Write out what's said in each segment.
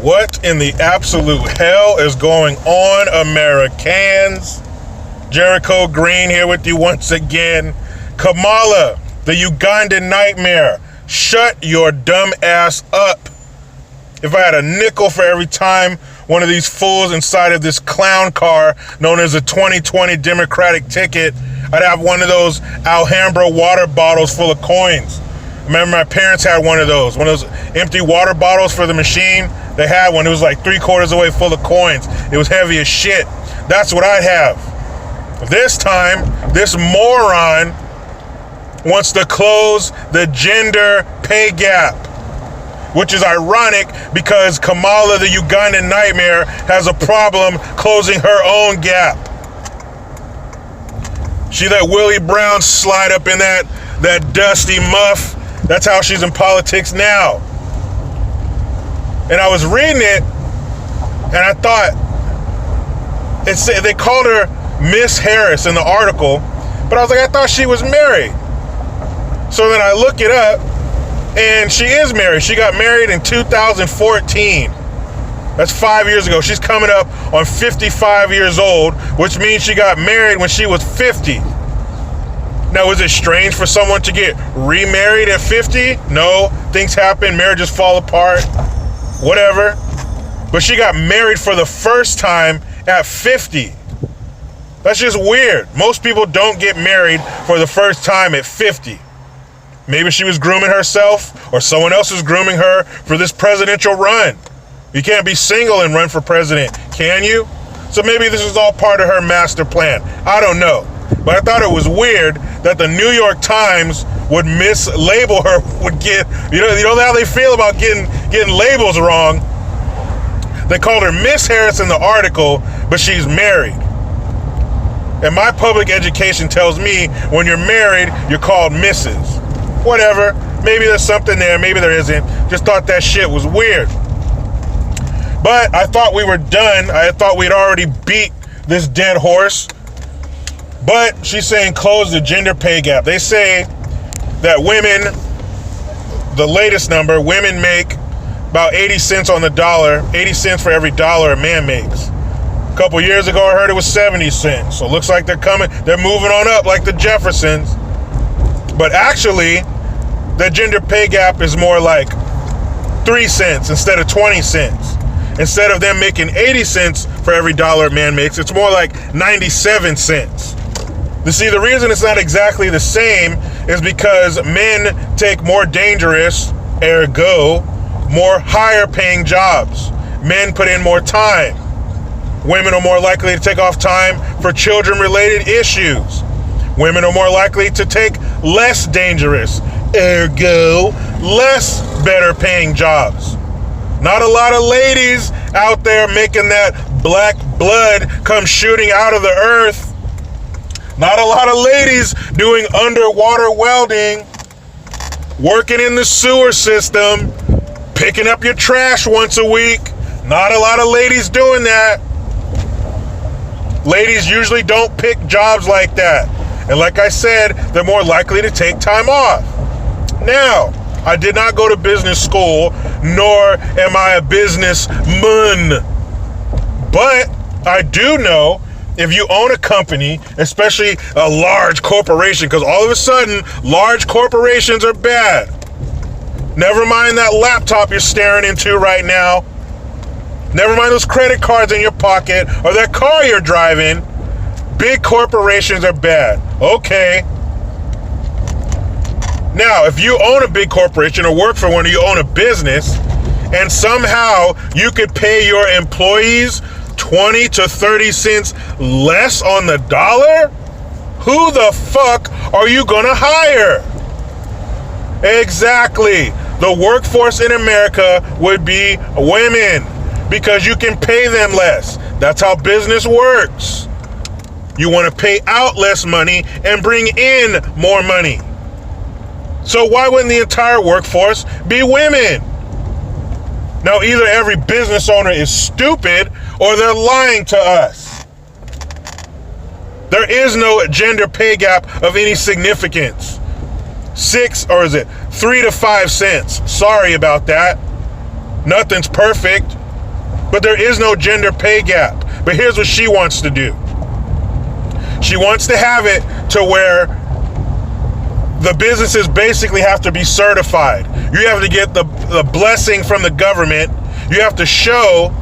What in the absolute hell is going on, Americans? Jericho Green here with you once again. Kamala, the Ugandan nightmare. Shut your dumb ass up. If I had a nickel for every time one of these fools inside of this clown car known as a 2020 Democratic ticket, I'd have one of those Alhambra water bottles full of coins. Remember, my parents had one of those empty water bottles for the machine. They had one. It was like 3/4 away full of coins. It was heavy as shit. That's what I'd have. This time, this moron wants to close the gender pay gap, which is ironic because Kamala the Ugandan nightmare has a problem closing her own gap. She let Willie Brown slide up in that dusty muff. That's how she's in politics now. And I was reading it, and I thought, they called her Miss Harris in the article, but I was like, I thought she was married. So then I look it up, and she is married. She got married in 2014. That's 5 years ago. She's coming up on 55 years old, which means she got married when she was 50. Now, is it strange for someone to get remarried at 50? No, things happen, marriages fall apart, whatever. But she got married for the first time at 50. That's just weird. Most people don't get married for the first time at 50. Maybe she was grooming herself, or someone else was grooming her for this presidential run. You can't be single and run for president, can you? So maybe this is all part of her master plan. I don't know. But I thought it was weird that the New York Times would mislabel her, would get, you know how they feel about getting labels wrong. They called her Miss Harris in the article, but she's married. And my public education tells me when you're married, you're called Mrs. Whatever. Maybe there's something there, maybe there isn't. Just thought that shit was weird. But I thought we were done. I thought we'd already beat this dead horse. But she's saying close the gender pay gap. They say that women, the latest number, women make about 80 cents on the dollar, 80 cents for every dollar a man makes. A couple years ago, I heard it was 70 cents. So it looks like they're moving on up like the Jeffersons. But actually, the gender pay gap is more like 3 cents instead of 20 cents. Instead of them making 80 cents for every dollar a man makes, it's more like 97 cents. You see, the reason it's not exactly the same is because men take more dangerous, ergo, more higher paying jobs. Men put in more time. Women are more likely to take off time for children-related issues. Women are more likely to take less dangerous, ergo, less better paying jobs. Not a lot of ladies out there making that black blood come shooting out of the earth. Not a lot of ladies doing underwater welding, working in the sewer system, picking up your trash once a week. Not a lot of ladies doing that. Ladies usually don't pick jobs like that. And like I said, they're more likely to take time off. Now, I did not go to business school, nor am I a businessman. But I do know if you own a company, especially a large corporation, because all of a sudden, large corporations are bad. Never mind that laptop you're staring into right now. Never mind those credit cards in your pocket or that car you're driving. Big corporations are bad. Okay. Now, if you own a big corporation or work for one or you own a business, and somehow you could pay your employees 20 to 30 cents less on the dollar, who the fuck are you gonna hire? Exactly. The workforce in America would be women because you can pay them less. That's how business works. You want to pay out less money and bring in more money. So why wouldn't the entire workforce be women? Now, either every business owner is stupid or they're lying to us. There is no gender pay gap of any significance. 3 to 5 cents. Sorry about that. Nothing's perfect. But there is no gender pay gap. But here's what she wants to do. She wants to have it to where the businesses basically have to be certified. You have to get the blessing from the government. You have to show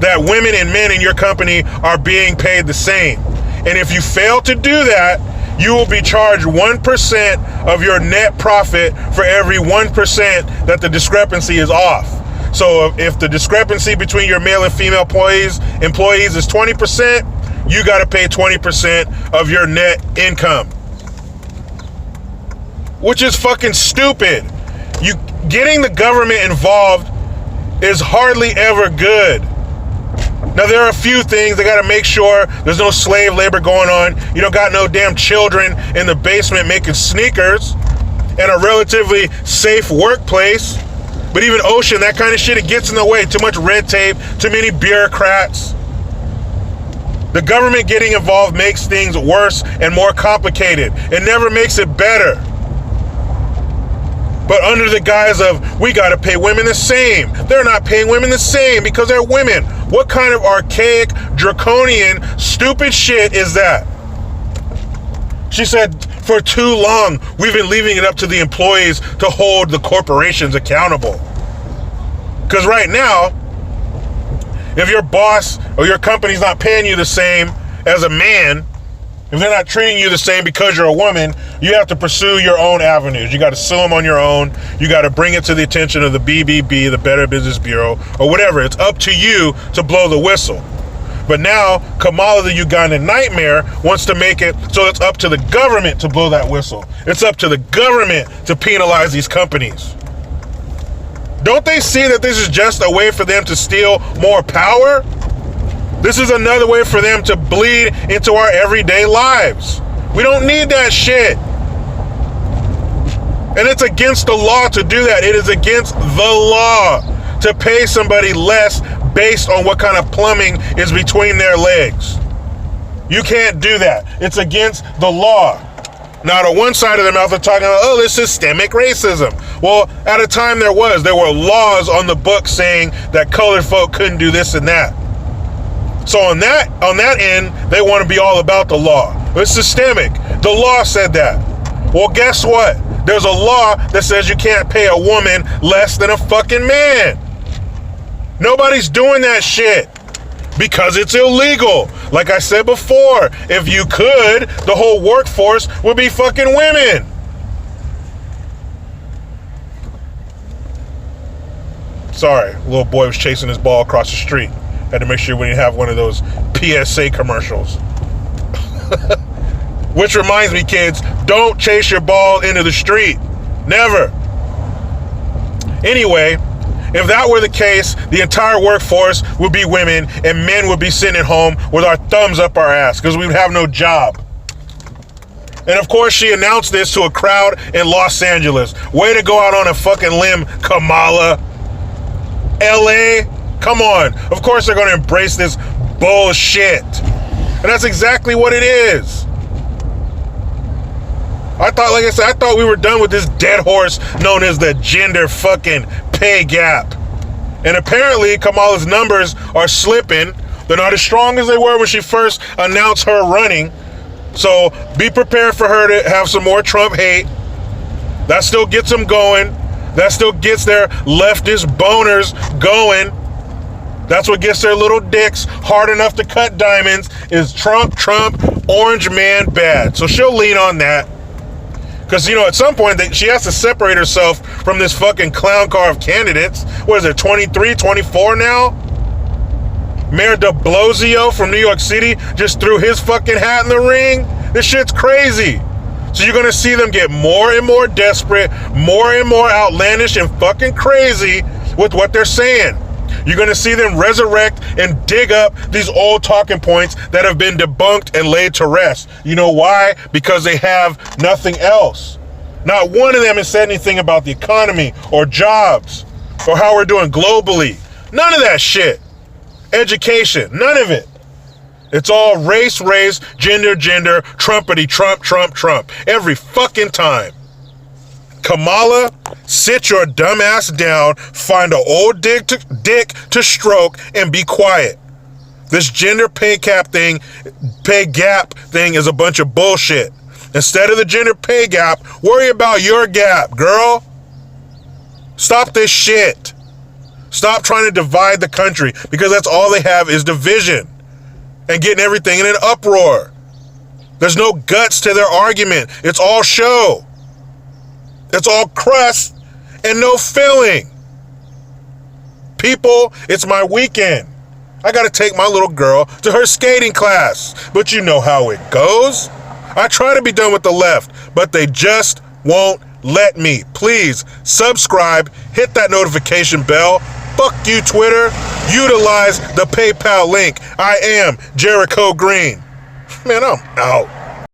that women and men in your company are being paid the same. And if you fail to do that, you will be charged 1% of your net profit for every 1% that the discrepancy is off. So if the discrepancy between your male and female employees is 20%, you got to pay 20% of your net income. Which is fucking stupid. You getting the government involved is hardly ever good. Now, there are a few things. They got to make sure there's no slave labor going on. You don't got no damn children in the basement making sneakers, and a relatively safe workplace. But even OSHA, that kind of shit, it gets in the way. Too much red tape, too many bureaucrats. The government getting involved makes things worse and more complicated. It never makes it better. But under the guise of, we got to pay women the same. They're not paying women the same because they're women. What kind of archaic, draconian, stupid shit is that? She said, for too long, we've been leaving it up to the employees to hold the corporations accountable. Because right now, if your boss or your company's not paying you the same as a man, if they're not treating you the same because you're a woman, you have to pursue your own avenues. You got to sue them on your own. You got to bring it to the attention of the BBB, the Better Business Bureau, or whatever. It's up to you to blow the whistle. But now, Kamala the Ugandan nightmare wants to make it so it's up to the government to blow that whistle. It's up to the government to penalize these companies. Don't they see that this is just a way for them to steal more power? This is another way for them to bleed into our everyday lives. We don't need that shit. And it's against the law to do that. It is against the law to pay somebody less based on what kind of plumbing is between their legs. You can't do that. It's against the law. Now, to one side of their mouth, they're talking about, oh, this systemic racism. Well, at a time there were laws on the book saying that colored folk couldn't do this and that. So on that end, they want to be all about the law. It's systemic. The law said that. Well, guess what? There's a law that says you can't pay a woman less than a fucking man. Nobody's doing that shit because it's illegal. Like I said before, if you could, the whole workforce would be fucking women. Sorry, little boy was chasing his ball across the street. Had to make sure we didn't have one of those PSA commercials. Which reminds me, kids, don't chase your ball into the street. Never. Anyway, if that were the case, the entire workforce would be women and men would be sitting at home with our thumbs up our ass because we would have no job. And of course, she announced this to a crowd in Los Angeles. Way to go out on a fucking limb, Kamala. LA, come on. Of course they're going to embrace this bullshit. And that's exactly what it is. I thought we were done with this dead horse known as the gender fucking pay gap. And apparently Kamala's numbers are slipping. They're not as strong as they were when she first announced her running. So be prepared for her to have some more Trump hate. That still gets them going. That still gets their leftist boners going. That's what gets their little dicks hard enough to cut diamonds is Trump, orange man bad. So she'll lean on that. Because, at some point, she has to separate herself from this fucking clown car of candidates. What is it, 23, 24 now? Mayor de Blasio from New York City just threw his fucking hat in the ring. This shit's crazy. So you're going to see them get more and more desperate, more and more outlandish and fucking crazy with what they're saying. You're going to see them resurrect and dig up these old talking points that have been debunked and laid to rest. You know why? Because they have nothing else. Not one of them has said anything about the economy or jobs or how we're doing globally. None of that shit. Education. None of it. It's all race, gender, Trumpity, Trump. Every fucking time. Kamala, sit your dumb ass down, find an old dick to stroke, and be quiet. This gender pay gap thing is a bunch of bullshit. Instead of the gender pay gap, worry about your gap, girl. Stop this shit. Stop trying to divide the country, because that's all they have is division and getting everything in an uproar. There's no guts to their argument. It's all show. It's all crust and no filling. People, it's my weekend. I got to take my little girl to her skating class. But you know how it goes. I try to be done with the left, but they just won't let me. Please subscribe, hit that notification bell. Fuck you, Twitter. Utilize the PayPal link. I am Jericho Green. Man, I'm out.